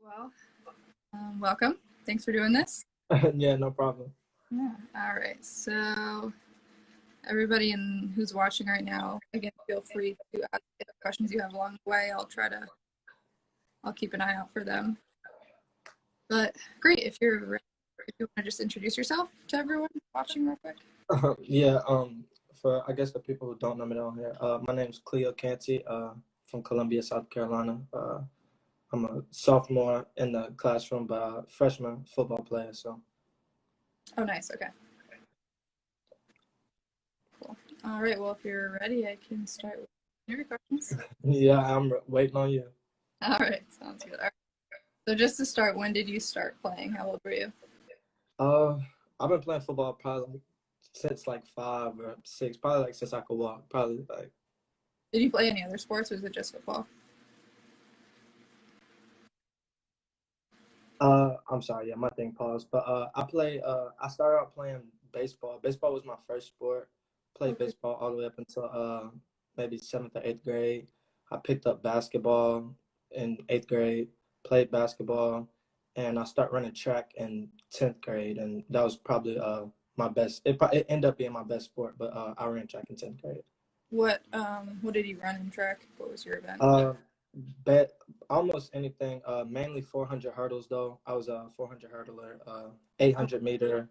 Well, welcome. Thanks for doing this. Yeah, no problem. Yeah. All right. So, everybody who's watching right now, again, feel free to ask questions you have along the way. I'll keep an eye out for them. But great, if you want to just introduce yourself to everyone watching real quick. Yeah. For I guess the people who don't know me down here, my name's Cleo Canty. From Columbia, South Carolina. I'm a sophomore in the classroom, but freshman football player. So. Oh, nice. Okay. Cool. All right. Well, if you're ready, I can start with your questions. Yeah, I'm waiting on you. All right. Sounds good. All right. So just to start, when did you start playing? How old were you? I've been playing football probably since like 5 or 6, probably like since I could walk. Probably like. Did you play any other sports, or was it just football? I'm sorry, yeah, my thing paused. But I started out playing baseball. Baseball was my first sport. Played baseball all the way up until maybe 7th or 8th grade. I picked up basketball in 8th grade, played basketball, and I started running track in 10th grade, and that was probably my best. It ended up being my best sport, but I ran track in 10th grade. What did you run in track? What was your event? Bet almost anything. Mainly 400 hurdles though. I was a 400 hurdler. 800 meter.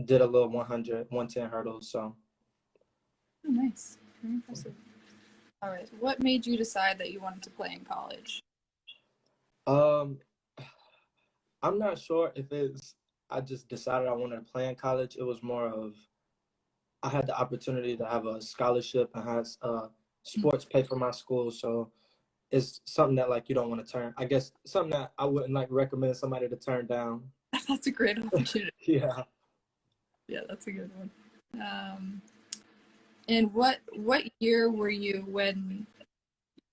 Did a little 100, 110 hurdles. So. Oh, nice. Very impressive. All right. What made you decide that you wanted to play in college? I'm not sure if I just decided I wanted to play in college. It was more of I had the opportunity to have a scholarship and had sports pay for my school. So it's something that like you don't want to turn. I guess something that I wouldn't like recommend somebody to turn down. That's a great opportunity. Yeah. Yeah, that's a good one. And what year were you when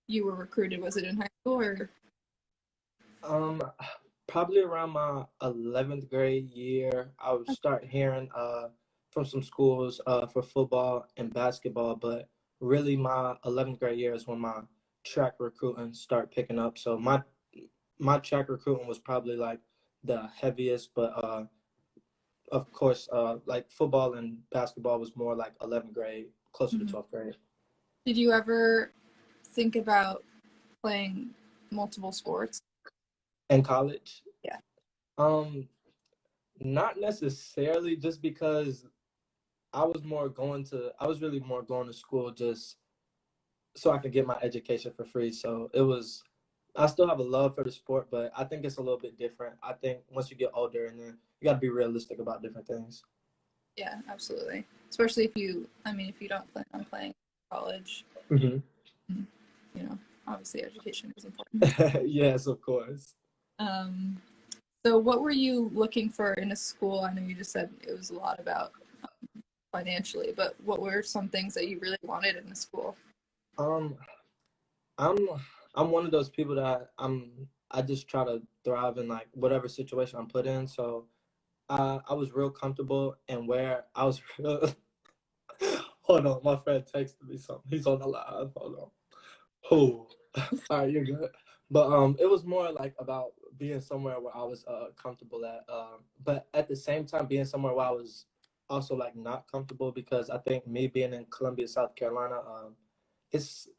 you were recruited? Was it in high school or? Probably around my 11th grade year, I would start hearing from some schools for football and basketball, but really my 11th grade year is when my track recruiting started picking up. So my track recruiting was probably like the heaviest, but of course, like football and basketball was more like 11th grade, closer to 12th grade. Did you ever think about playing multiple sports? In college? Yeah. Not necessarily, just because I was really more going to school just so I could get my education for free. So I still have a love for the sport, but I think it's a little bit different. I think once you get older, and then you got to be realistic about different things. Yeah, absolutely. Especially if you don't plan on playing college, obviously education is important. Yes, of course. So what were you looking for in a school? I know you just said it was a lot about financially, but what were some things that you really wanted in a school? I'm one of those people that I just try to thrive in like whatever situation I'm put in. So I was real comfortable and where I was real. Hold on, my friend texted me something. He's on the live. Hold on. Oh, all right, you're good. But it was more like about being somewhere where I was comfortable at. But at the same time, being somewhere where I was also like not comfortable, because I think me being in Columbia, South Carolina, it's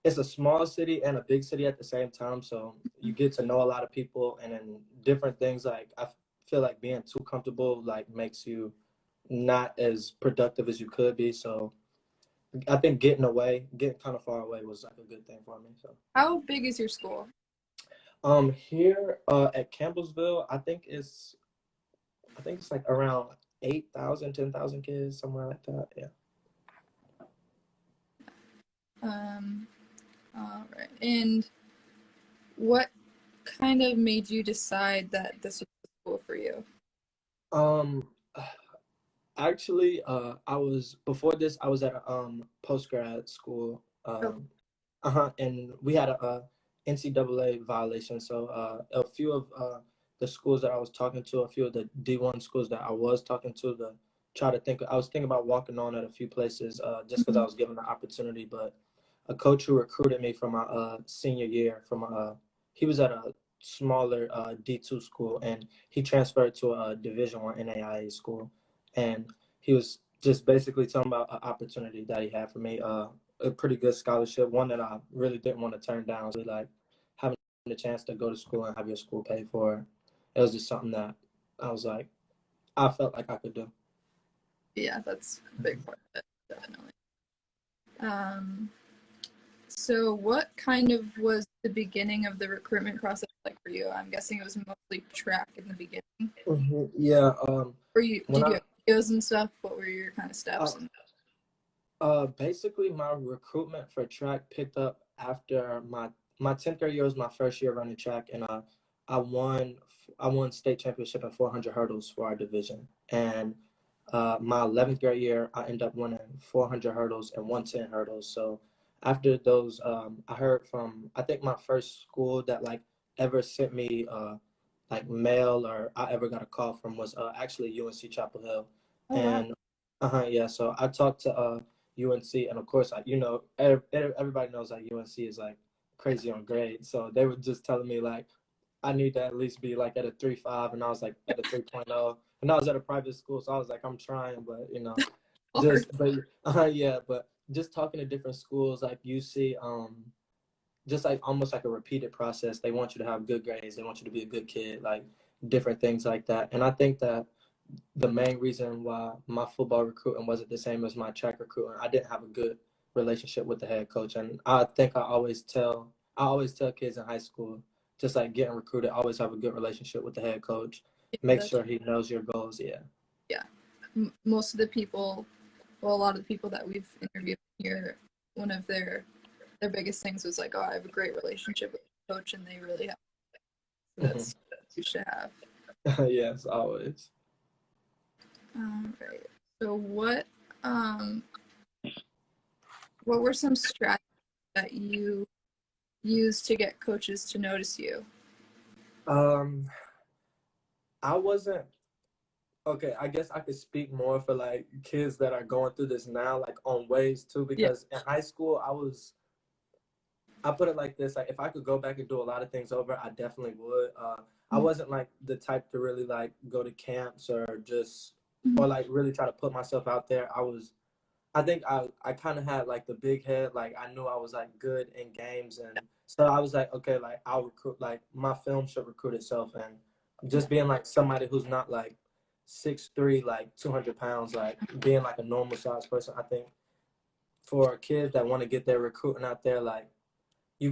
a small city and a big city at the same time. So you get to know a lot of people, and then different things. Like I feel like being too comfortable like makes you not as productive as you could be. So I think getting kind of far away was like a good thing for me. So how big is your school? Here at Campbellsville, I think it's like around 8,000, 10,000 kids, somewhere like that. Yeah. All right. And what kind of made you decide that this was school for you? Actually, I was at a post-grad school. And we had a NCAA violation. So a few of the schools that I was talking to, a few of the D1 schools that I was talking to, I was thinking about walking on at a few places just because I was given the opportunity. But a coach who recruited me from my senior year, he was at a smaller D2 school, and he transferred to a Division I NAIA school, and he was just basically talking about an opportunity that he had for me, a pretty good scholarship, one that I really didn't want to turn down. So like having the chance to go to school and have your school paid for, it was just something that I was like, I felt like I could do. Yeah, that's a big part of it, definitely. So what kind of was the beginning of the recruitment process like for you? I'm guessing it was mostly track in the beginning. Yeah. Did you have videos and stuff? What were your kind of steps? Basically, my recruitment for track picked up after my 10th grade year was my first year running track, and I won state championship in 400 hurdles for our division. And my 11th grade year, I ended up winning 400 hurdles and 110 hurdles. So after those, I heard from, I think my first school that like ever sent me like mail or I ever got a call from was actually UNC Chapel Hill. Oh, and wow. Yeah, so I talked to UNC, and of course, you know, everybody knows that UNC is like crazy on grades. So they were just telling me like I need to at least be like at a 3.5, and I was like at a 3.0, and I was at a private school, so I was like, I'm trying, but you know, but just talking to different schools like UC, just like almost like a repeated process. They want you to have good grades, they want you to be a good kid, like different things like that. And I think that the main reason why my football recruiting wasn't the same as my track recruiting, I didn't have a good relationship with the head coach. And I think I always tell kids in high school, just like getting recruited, always have a good relationship with the head coach. Make sure he knows your goals. Yeah. Most of the people, well, a lot of the people that we've interviewed here, one of their biggest things was like, oh, I have a great relationship with the coach, and they really have. So that's you should have. Yes, always. Right. So what were some strategies that you used to get coaches to notice you? I wasn't okay. I guess I could speak more for like kids that are going through this now, like on ways too, because in high school I put it like this, like if I could go back and do a lot of things over, I definitely would. I wasn't like the type to really like go to camps or just or like really try to put myself out there. I think I kind of had like the big head, like I knew I was like good in games, and so I was like, okay, like I'll recruit, like my film should recruit itself. And just being like somebody who's not like 6'3", like 200 pounds, like being like a normal size person, I think for kids that want to get their recruiting out there, like you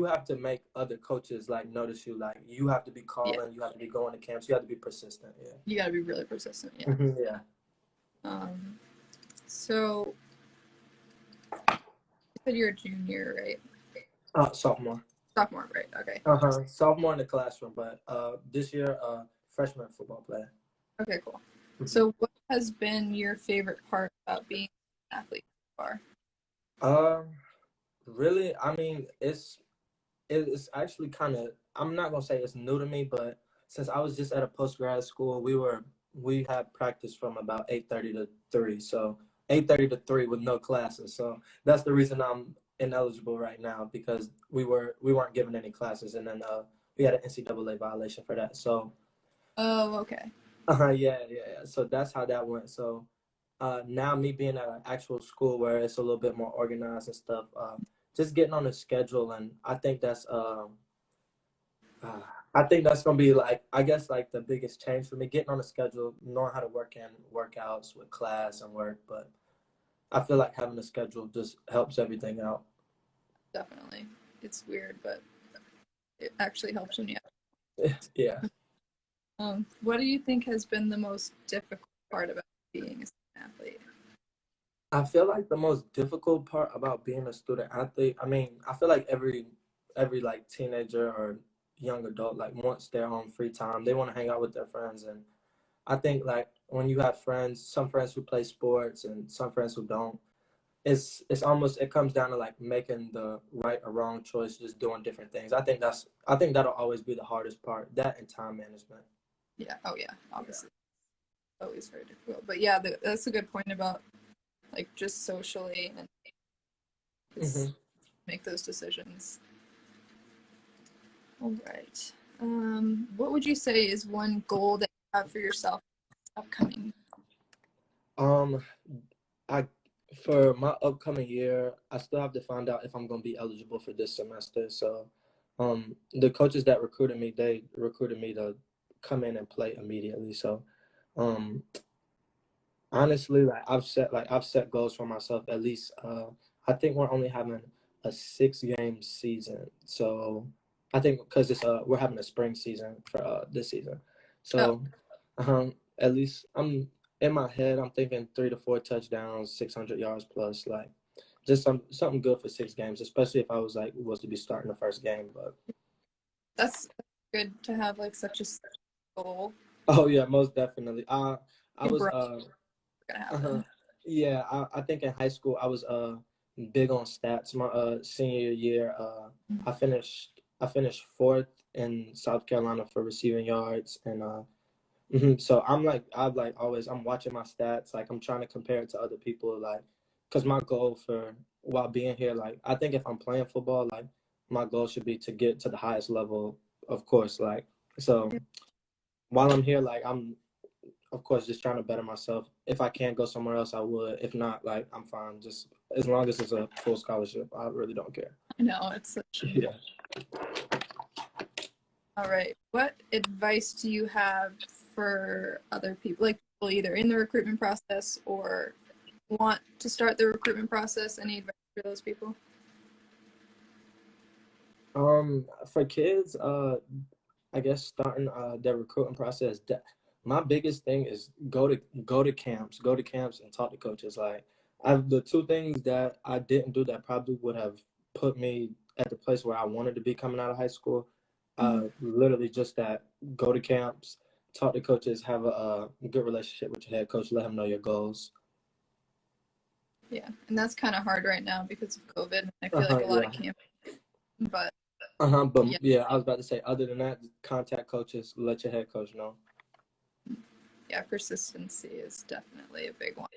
have to make other coaches like notice you. Like you have to be calling, you have to be going to camps, you have to be persistent. You got to be really persistent. So you said you're a junior, right? Sophomore. Sophomore, right? Okay. Sophomore in the classroom, but this year freshman football player. Okay, cool. So what has been your favorite part about being an athlete so far? Really, I mean, it's actually kind of, I'm not gonna say it's new to me, but since I was just at a post-grad school, we had practice from about 8:30 to 3, so 8:30 to 3 with no classes. So that's the reason I'm ineligible right now, because we weren't given any classes, and then we had an NCAA violation for that. So oh, okay. Yeah. So that's how that went. So now me being at an actual school where it's a little bit more organized and stuff, just getting on the schedule, and I think that's gonna be like, I guess like the biggest change for me, getting on the schedule, knowing how to work in workouts with class and work. But I feel like having a schedule just helps everything out. Definitely. It's weird, but it actually helps when you Yeah. What do you think has been the most difficult part about being a student athlete? I feel like the most difficult part about being a student athlete, I mean, I feel like every like teenager or young adult like wants their own free time. They want to hang out with their friends, and I think like when you have friends, some friends who play sports and some friends who don't, it's almost, it comes down to like making the right or wrong choice, just doing different things. I think that'll always be the hardest part, that and time management. Yeah. Oh yeah. Obviously, always very difficult. But yeah, that's a good point about like just socially and make those decisions. All right. What would you say is one goal that you have for yourself upcoming? Um, I for my upcoming year, I still have to find out if I'm gonna be eligible for this semester. So, the coaches that recruited me, they recruited me to come in and play immediately. So, um, honestly, I've set goals for myself. At least, I think we're only having a 6 game season. So, I think because it's we're having a spring season for this season. Oh, So, at least I'm in my head. I'm thinking 3 to 4 touchdowns, 600 yards plus, like just something good for 6 games, especially if I was to be starting the first game. But that's good to have like such a goal. oh yeah, most definitely. I was Bro, gonna uh happen. yeah, I think in high school I was big on stats. My senior year, I finished fourth in South Carolina for receiving yards, and so I'm watching my stats, like I'm trying to compare it to other people, like because my goal for while being here, like I think if I'm playing football, like my goal should be to get to the highest level, of course, like so while I'm here, like I'm of course just trying to better myself. If I can't go somewhere else, I would. If not, like I'm fine, just as long as it's a full scholarship, I really don't care. I know it's such. Yeah. All right. What advice do you have for other people, like people either in the recruitment process or want to start the recruitment process? Any advice for those people? For kids, I guess starting their recruiting process. My biggest thing is go to camps, and talk to coaches. Like the two things that I didn't do that probably would have put me at the place where I wanted to be coming out of high school. Literally just that: go to camps, talk to coaches, have a good relationship with your head coach, let him know your goals. Yeah, and that's kind of hard right now because of COVID. I feel like a lot Yeah. of camps, but But yeah, yeah, I was about to say, other than that, contact coaches, let your head coach know. yeah, persistency is definitely a big one.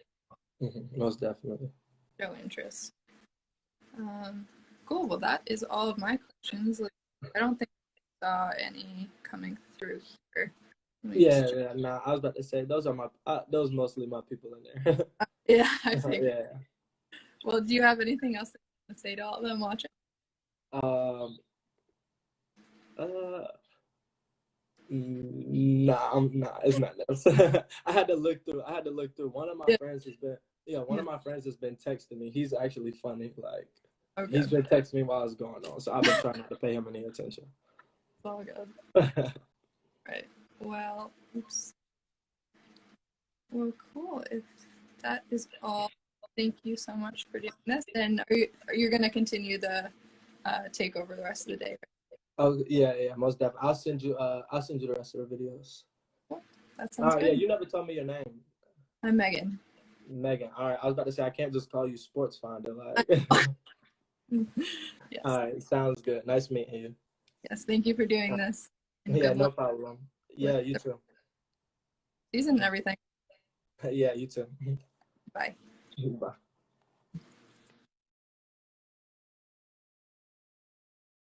Most definitely. Show interest. Cool. Well, that is all of my questions. Like, I don't think I saw any coming through here. Yeah. Nah, I was about to say those mostly my people in there. Yeah, I think. Yeah. Well, do you have anything else to say to all of them watching? Um. Nah. Nah. It's not else. I had to look through. One of my friends has been. Yeah. One of my friends has been texting me. He's actually funny. Like Okay. he's been texting me while it's going on. So I've been trying not to pay him any attention. It's all good. Right. Well, oops. Well, cool. If that is all, thank you so much for doing this. And are you going to continue the take over the rest of the day? Oh yeah, most definitely. I'll send you the rest of the videos. Cool. That sounds good. Yeah, you never told me your name. I'm Megan. Megan. All right, I was about to say I can't just call you Sports Finder. Like, Yes. all right, sounds good. Nice meeting you. Yes. Thank you for doing this. And Yeah, good no luck problem. Yeah, you too. season and everything. Yeah, you too. Bye. Bye.